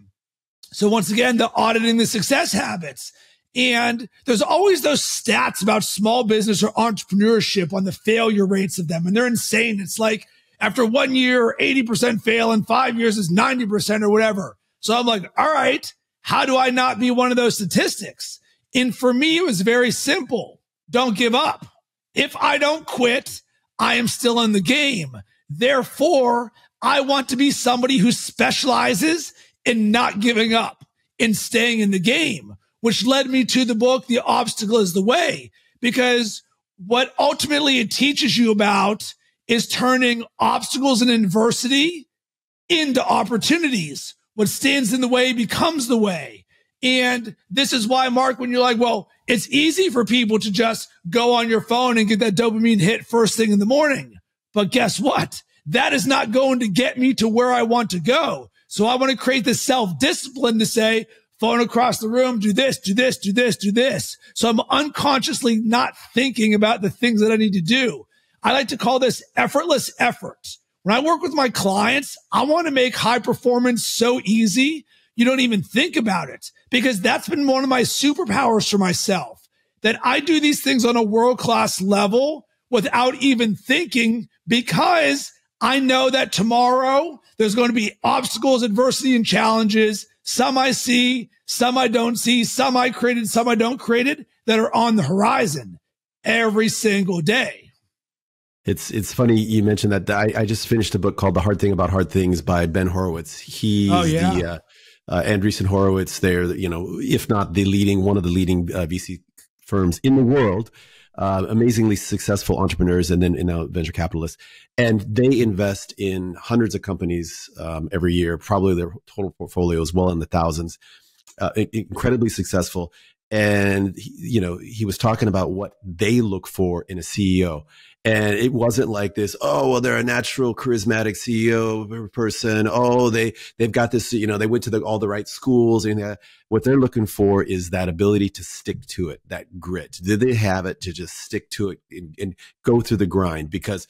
S3: So once again, the auditing the success habits. And there's always those stats about small business or entrepreneurship on the failure rates of them. And they're insane. It's like after 1 year, 80% fail, and 5 years is 90% or whatever. So I'm like, all right, how do I not be one of those statistics? And for me, it was very simple. Don't give up. If I don't quit, I am still in the game. Therefore, I want to be somebody who specializes in not giving up and staying in the game, which led me to the book, The Obstacle is the Way, because what ultimately it teaches you about is turning obstacles and adversity into opportunities. What stands in the way becomes the way. And this is why, Mark, when you're like, well, it's easy for people to just go on your phone and get that dopamine hit first thing in the morning. But guess what? That is not going to get me to where I want to go. So I want to create the self-discipline to say, phone across the room, do this, do this, do this, do this. So I'm unconsciously not thinking about the things that I need to do. I like to call this effortless effort. When I work with my clients, I want to make high performance so easy, you don't even think about it, because that's been one of my superpowers for myself, that I do these things on a world-class level without even thinking, because I know that tomorrow there's going to be obstacles, adversity, and challenges. Some I see, some I don't see, some I created, some I don't created, that are on the horizon every single day.
S1: It's funny you mentioned that. I just finished a book called The Hard Thing About Hard Things by Ben Horowitz. He's the Andreessen Horowitz there, if not one of the leading VC firms in the world, amazingly successful entrepreneurs and then now venture capitalists. And they invest in hundreds of companies every year, probably their total portfolio is well in the thousands, incredibly successful. And, he was talking about what they look for in a CEO. And it wasn't like this, oh, well, they're a natural charismatic CEO person. Oh, they've got this, they went to all the right schools. And what they're looking for is that ability to stick to it, that grit. Did they have it to just stick to it and go through the grind? Because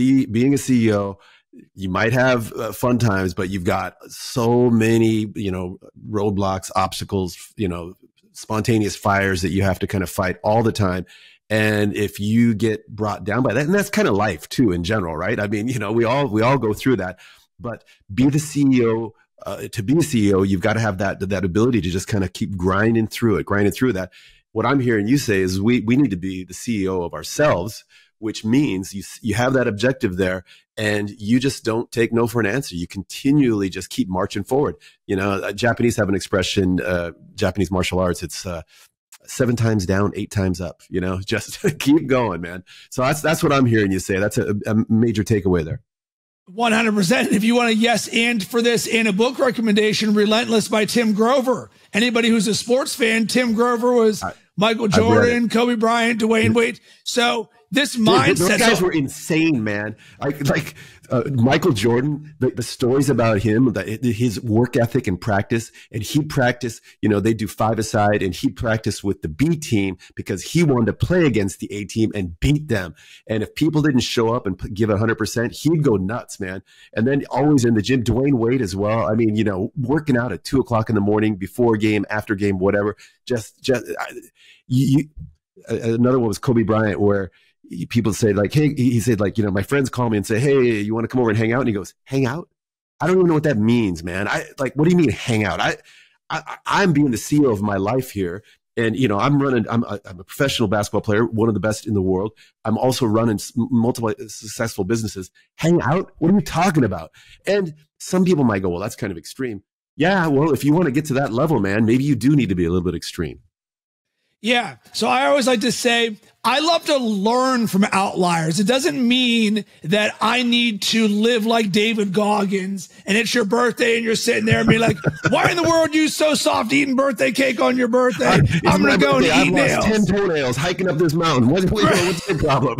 S1: being a CEO, you might have fun times, but you've got so many, roadblocks, obstacles, spontaneous fires that you have to kind of fight all the time. And if you get brought down by that, and that's kind of life too in general, right? I mean, we all go through that, but be the CEO, to be a CEO, you've got to have that ability to just kind of keep grinding through that. What I'm hearing you say is we need to be the CEO of ourselves, which means you have that objective there and you just don't take no for an answer. You continually just keep marching forward. Japanese have an expression, Japanese martial arts, it's 7 times down, 8 times up, just keep going, man. So that's what I'm hearing you say. That's a major takeaway there.
S3: 100%. If you want a yes and for this and a book recommendation, Relentless by Tim Grover. Anybody who's a sports fan, Tim Grover was Michael Jordan, Kobe Bryant, Dwayne Wade. So this mindset.
S1: Those guys were insane, man. Like Michael Jordan, the stories about him, his work ethic and practice, and he practiced, they do 5-a-side and he practiced with the B team because he wanted to play against the A team and beat them. And if people didn't show up and give 100%, he'd go nuts, man. And then always in the gym, Dwayne Wade as well. I mean, working out at 2:00 in the morning, before game, after game, whatever. Another one was Kobe Bryant, where people say like, hey, he said like, my friends call me and say, hey, you want to come over and hang out? And he goes, hang out? I don't even know what that means, man. What do you mean hang out? I'm being the CEO of my life here. And, I'm a professional basketball player, one of the best in the world. I'm also running multiple successful businesses. Hang out? What are you talking about? And some people might go, well, that's kind of extreme. Yeah, well, if you want to get to that level, man, maybe you do need to be a little bit extreme.
S3: Yeah. So I always like to say, I love to learn from outliers. It doesn't mean that I need to live like David Goggins and it's your birthday and you're sitting there and be like, why in the world are you so soft eating birthday cake on your birthday? I'm going to go and eat nails.
S1: I've lost 10 toenails hiking up this mountain. What's the problem?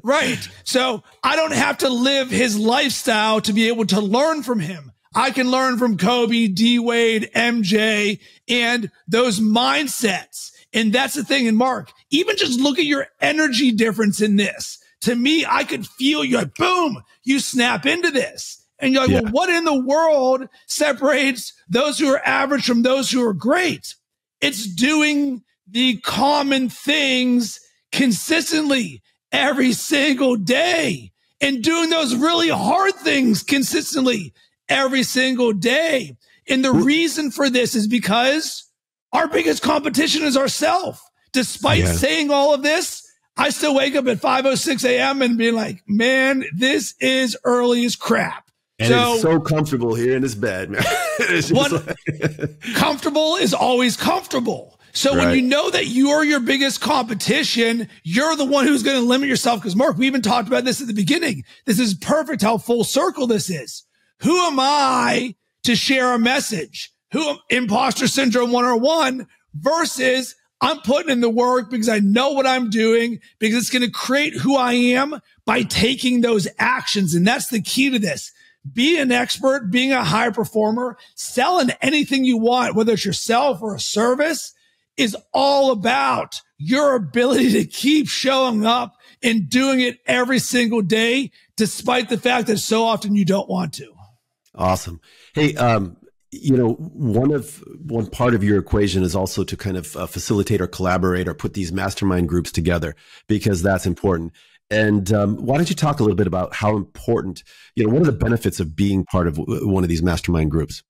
S3: Right. So I don't have to live his lifestyle to be able to learn from him. I can learn from Kobe, D Wade, MJ, and those mindsets. And that's the thing. And Mark, even just look at your energy difference in this. To me, I could feel you like, boom, you snap into this. And you're like, well, what in the world separates those who are average from those who are great? It's doing the common things consistently every single day and doing those really hard things consistently every single day. And the reason for this is because our biggest competition is ourselves. Despite saying all of this, I still wake up at 5:06 a.m. and be like, man, this is early as crap.
S1: And it's so comfortable here in this bed, man.
S3: Comfortable is always comfortable. So when you know that you're your biggest competition, you're the one who's going to limit yourself. Because Mark, we even talked about this at the beginning. This is perfect how full circle this is. Who am I to share a message? Imposter syndrome 101 versus I'm putting in the work because I know what I'm doing, because it's going to create who I am by taking those actions. And that's the key to this. Be an expert, being a high performer, selling anything you want, whether it's yourself or a service, is all about your ability to keep showing up and doing it every single day, despite the fact that so often you don't want to.
S1: Awesome. Hey, one part of your equation is also to kind of facilitate or collaborate or put these mastermind groups together, because that's important. And why don't you talk a little bit about how important, what are the benefits of being part of one of these mastermind groups?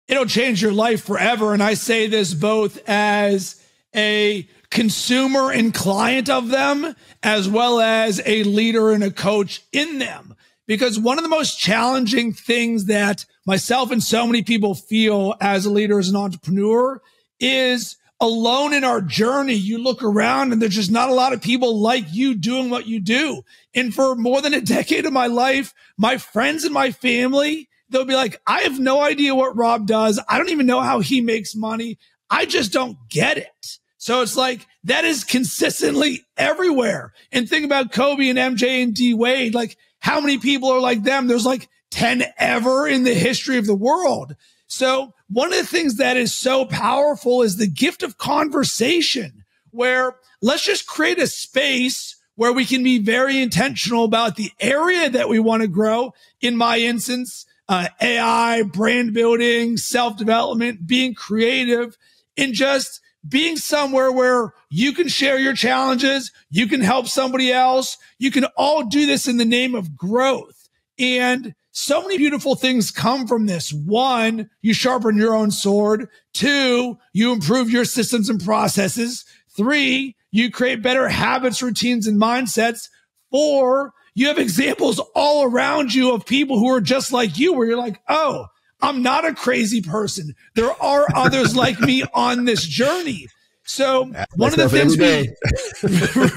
S3: It'll change your life forever. And I say this both as a consumer and client of them, as well as a leader and a coach in them. Because one of the most challenging things that myself and so many people feel as a leader, as an entrepreneur, is alone in our journey. You look around and there's just not a lot of people like you doing what you do. And for more than a decade of my life, my friends and my family, they'll be like, I have no idea what Rob does. I don't even know how he makes money. I just don't get it. So it's like, that is consistently everywhere. And think about Kobe and MJ and D Wade, like, how many people are like them? There's like 10 ever in the history of the world. So one of the things that is so powerful is the gift of conversation, where let's just create a space where we can be very intentional about the area that we want to grow. In my instance, AI, brand building, self-development, being creative, and just being somewhere where you can share your challenges, you can help somebody else, you can all do this in the name of growth. And so many beautiful things come from this. One, you sharpen your own sword. Two, you improve your systems and processes. Three, you create better habits, routines, and mindsets. Four, you have examples all around you of people who are just like you, where you're like, oh, I'm not a crazy person. There are others like me on this journey. So one of the things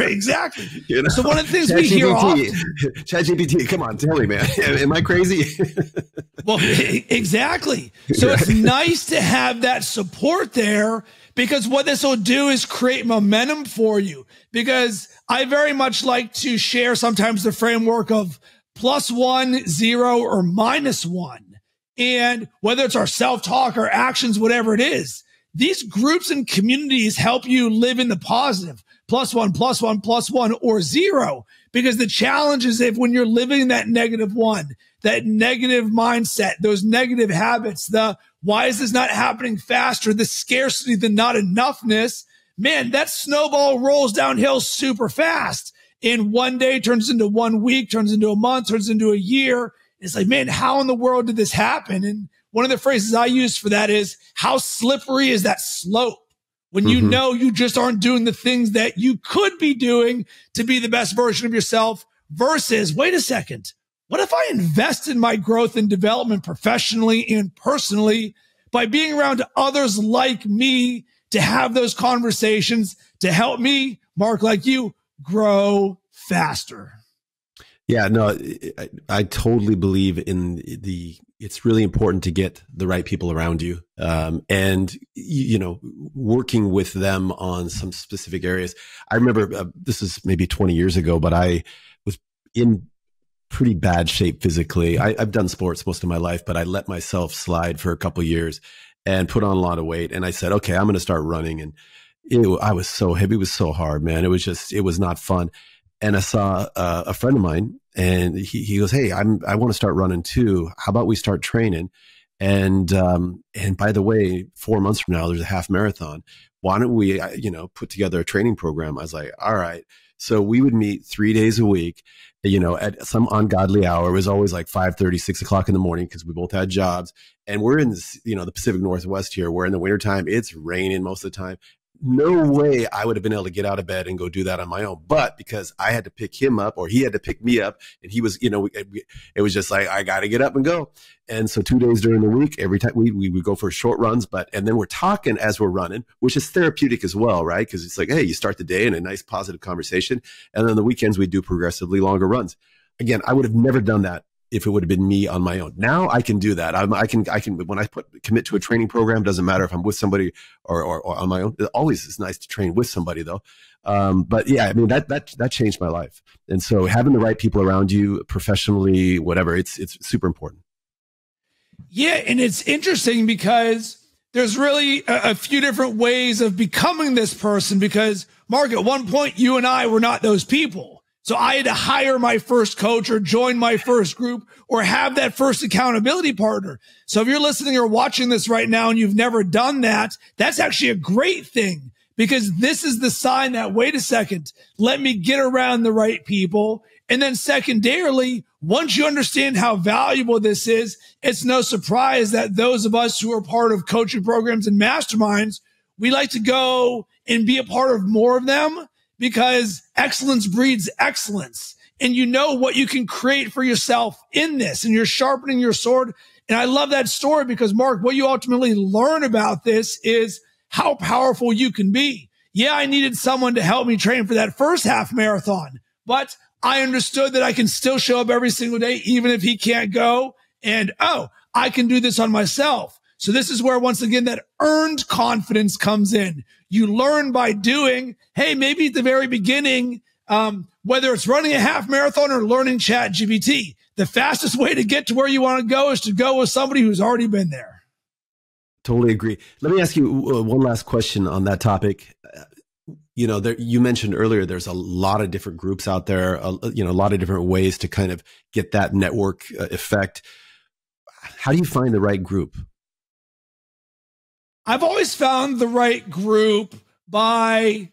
S3: exactly. So one of the things we hear often,
S1: ChatGPT, come on, tell me, man, am I crazy?
S3: Well, exactly. So it's nice to have that support there, because what this will do is create momentum for you. Because I very much like to share sometimes the framework of +1, 0, or -1. And whether it's our self-talk or actions, whatever it is, these groups and communities help you live in the positive, +1, +1, +1, or 0. Because the challenge is if when you're living in that -1, that negative mindset, those negative habits, the why is this not happening faster, the scarcity, the not enoughness, man, that snowball rolls downhill super fast. And one day turns into 1 week, turns into a month, turns into a year. It's like, man, how in the world did this happen? And one of the phrases I use for that is, how slippery is that slope? when you know you just aren't doing the things that you could be doing to be the best version of yourself, versus, wait a second, what if I invest in my growth and development professionally and personally by being around others like me to have those conversations to help me, Mark, like you, grow faster?
S1: Yeah, no, I totally believe in it's really important to get the right people around you. And, working with them on some specific areas. I remember this is maybe 20 years ago, but I was in pretty bad shape physically. I've done sports most of my life, but I let myself slide for a couple of years and put on a lot of weight. And I said, okay, I'm going to start running. And I was so heavy. It was so hard, man. It was not fun. And I saw a friend of mine, and he goes, "Hey, I want to start running too. How about we start training? And by the way, 4 months from now, there's a half marathon. Why don't we, put together a training program?" I was like, "All right." So we would meet 3 days a week, at some ungodly hour. It was always like 5:30, 6 o'clock in the morning, because we both had jobs. And we're in this, the Pacific Northwest here. We're in the wintertime. It's raining most of the time. No way I would have been able to get out of bed and go do that on my own. But because I had to pick him up, or he had to pick me up, and he was, it was just like, I got to get up and go. And so 2 days during the week, every time we would go for short runs, and then we're talking as we're running, which is therapeutic as well, right? Because it's like, hey, you start the day in a nice positive conversation. And then the weekends we do progressively longer runs. Again, I would have never done that if it would have been me on my own. Now I can do that. I can when I commit to a training program, doesn't matter if I'm with somebody or on my own. It always is nice to train with somebody though. But yeah, I mean, that changed my life. And so having the right people around you professionally, whatever, it's super important.
S3: Yeah. And it's interesting because there's really a few different ways of becoming this person, because Mark, at one point, you and I were not those people. So I had to hire my first coach or join my first group or have that first accountability partner. So if you're listening or watching this right now and you've never done that, that's actually a great thing, because this is the sign that, wait a second, let me get around the right people. And then secondarily, once you understand how valuable this is, it's no surprise that those of us who are part of coaching programs and masterminds, we like to go and be a part of more of them, because excellence breeds excellence. And you know what you can create for yourself in this, and you're sharpening your sword. And I love that story, because Mark, what you ultimately learn about this is how powerful you can be. Yeah, I needed someone to help me train for that first half marathon, but I understood that I can still show up every single day, even if he can't go. And, I can do this on myself. So this is where, once again, that earned confidence comes in. You learn by doing. Hey, maybe at the very beginning, whether it's running a half marathon or learning ChatGPT, the fastest way to get to where you want to go is to go with somebody who's already been there.
S1: Totally agree. Let me ask you one last question on that topic. You mentioned earlier, there's a lot of different groups out there, a lot of different ways to kind of get that network effect. How do you find the right group?
S3: I've always found the right group by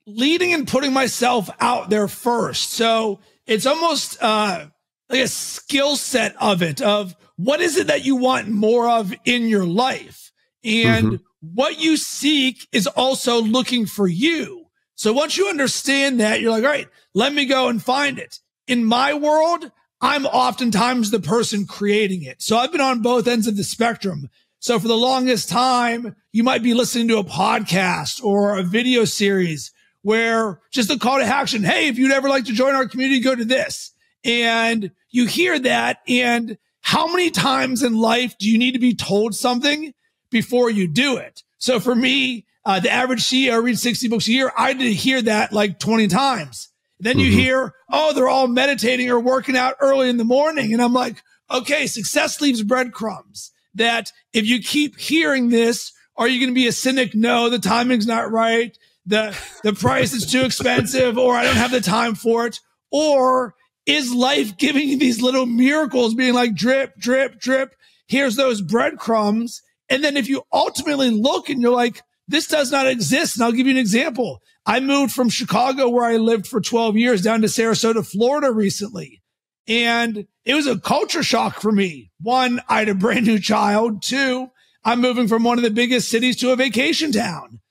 S3: leading and putting myself out there first. So it's almost like a skill set of what is it that you want more of in your life? And what you seek is also looking for you. So once you understand that, you're like, all right, let me go and find it. In my world, I'm oftentimes the person creating it. So I've been on both ends of the spectrum. So for the longest time, you might be listening to a podcast or a video series where just a call to action, hey, if you'd ever like to join our community, go to this. And you hear that. And how many times in life do you need to be told something before you do it? So for me, the average CEO reads 60 books a year. I did hear that like 20 times. Then you hear, they're all meditating or working out early in the morning. And I'm like, okay, success leaves breadcrumbs. That if you keep hearing this, are you going to be a cynic? No, the timing's not right. The price is too expensive, or I don't have the time for it. Or is life giving you these little miracles, being like drip, drip, drip? Here's those breadcrumbs. And then if you ultimately look and you're like, this does not exist. And I'll give you an example. I moved from Chicago, where I lived for 12 years, down to Sarasota, Florida recently. And it was a culture shock for me. One, I had a brand new child. Two, I'm moving from one of the biggest cities to a vacation town.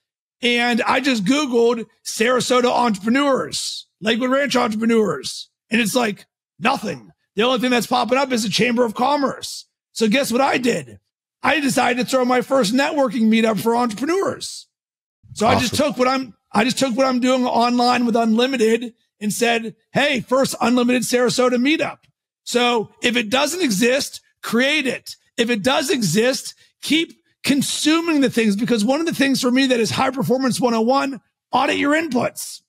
S3: And I just Googled Sarasota entrepreneurs, Lakewood Ranch entrepreneurs. And it's like nothing. The only thing that's popping up is the Chamber of Commerce. So guess what I did? I decided to throw my first networking meetup for entrepreneurs. So awesome. I just took what I'm doing online with Unlimited and said, hey, first Unlimited Sarasota meetup. So if it doesn't exist, create it. If it does exist, keep consuming the things, because one of the things for me that is high performance 101, audit your inputs.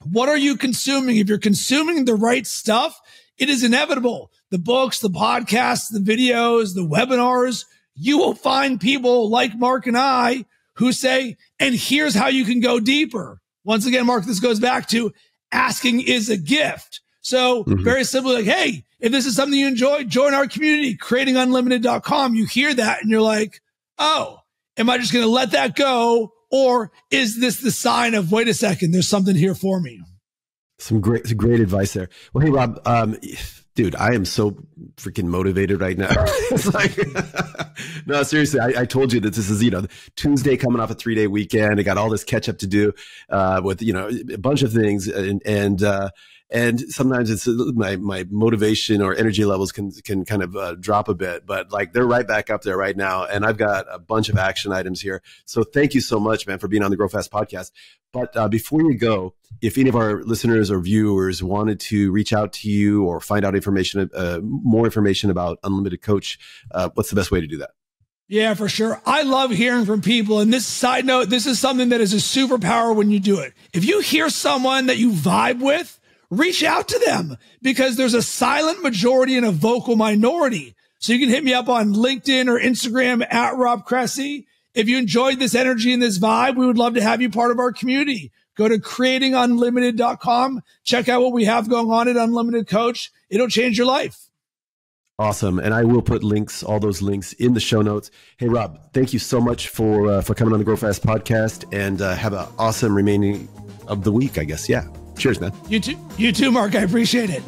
S3: What are you consuming? If you're consuming the right stuff, it is inevitable. The books, the podcasts, the videos, the webinars, you will find people like Mark and I who say, and here's how you can go deeper. Once again, Mark, this goes back to asking is a gift. So very simply, like, hey, if this is something you enjoy, join our community, creatingunlimited.com. You hear that and you're like, oh, am I just going to let that go? Or is this the sign of, wait a second, there's something here for me?
S1: Some great advice there. Well, hey, Rob, dude, I am so freaking motivated right now. It's like, no, seriously, I told you that this is, Tuesday coming off a 3-day weekend. I got all this catch up to do, with, a bunch of things. And sometimes it's my motivation or energy levels can kind of drop a bit, but like they're right back up there right now. And I've got a bunch of action items here. So thank you so much, man, for being on the Grow Fast podcast. But before you go, if any of our listeners or viewers wanted to reach out to you or find out information, more information about Unlimited Coach, what's the best way to do that?
S3: Yeah, for sure. I love hearing from people. And this side note, this is something that is a superpower when you do it. If you hear someone that you vibe with, reach out to them, because there's a silent majority and a vocal minority. So you can hit me up on LinkedIn or Instagram at Rob Cressy. If you enjoyed this energy and this vibe, we would love to have you part of our community. Go to creatingunlimited.com. Check out what we have going on at Unlimited Coach. It'll change your life.
S1: Awesome. And I will put links, all those links in the show notes. Hey, Rob, thank you so much for coming on the Grow Fast podcast, and have an awesome remaining of the week, I guess. Yeah. Cheers, man.
S3: You too, Mark. I appreciate it.